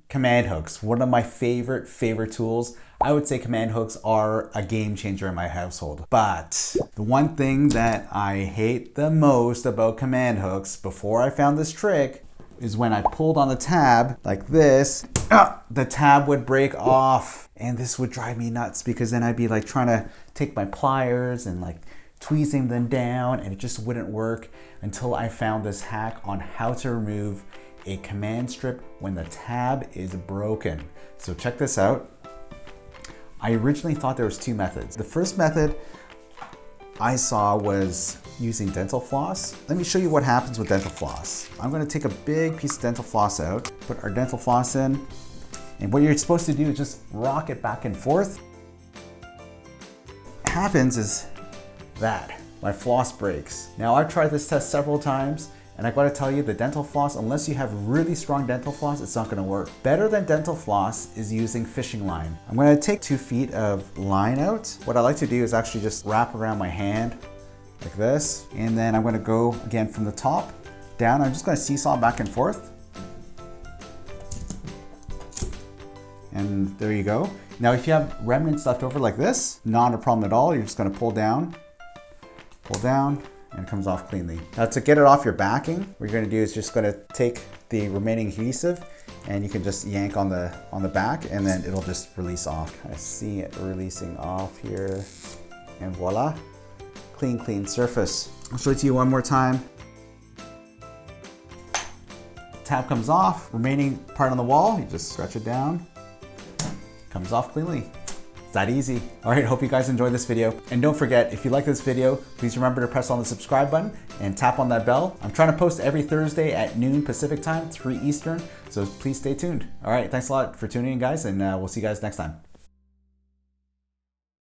Command hooks, one of my favorite tools. I would say command hooks are a game changer in my household. But the one thing that I hate the most about command hooks before I found this trick is when I pulled on the tab like this, the tab would break off. And this would drive me nuts because then I'd be like trying to take my pliers and like tweezing them down, and it just wouldn't work until I found this hack on how to remove a command strip when the tab is broken. So check this out. I originally thought there was two methods. The first method I saw was using dental floss. Let me show you what happens with dental floss. I'm gonna take a big piece of dental floss out, put our dental floss in, and what you're supposed to do is just rock it back and forth. What happens is that my floss breaks. Now I've tried this test several times, and I gotta tell you, the dental floss, unless you have really strong dental floss, it's not gonna work. Better than dental floss is using fishing line. I'm gonna take 2 feet of line out. What I like to do is actually just wrap around my hand like this, and then I'm gonna go again from the top down. I'm just gonna seesaw back and forth. And there you go. Now if you have remnants left over like this, not a problem at all. You're just gonna pull down, and it comes off cleanly. Now to get it off your backing, what you're gonna do is just gonna take the remaining adhesive and you can just yank on the back, and then it'll just release off. I see it releasing off here, and voila, clean surface. I'll show it to you one more time. Tab comes off, remaining part on the wall, you just stretch it down, comes off cleanly. It's that easy. All right, hope you guys enjoyed this video. And don't forget, if you like this video, please remember to press on the subscribe button and tap on that bell. I'm trying to post every Thursday at noon Pacific time, 3 Eastern, so please stay tuned. All right, thanks a lot for tuning in, guys, and we'll see you guys next time.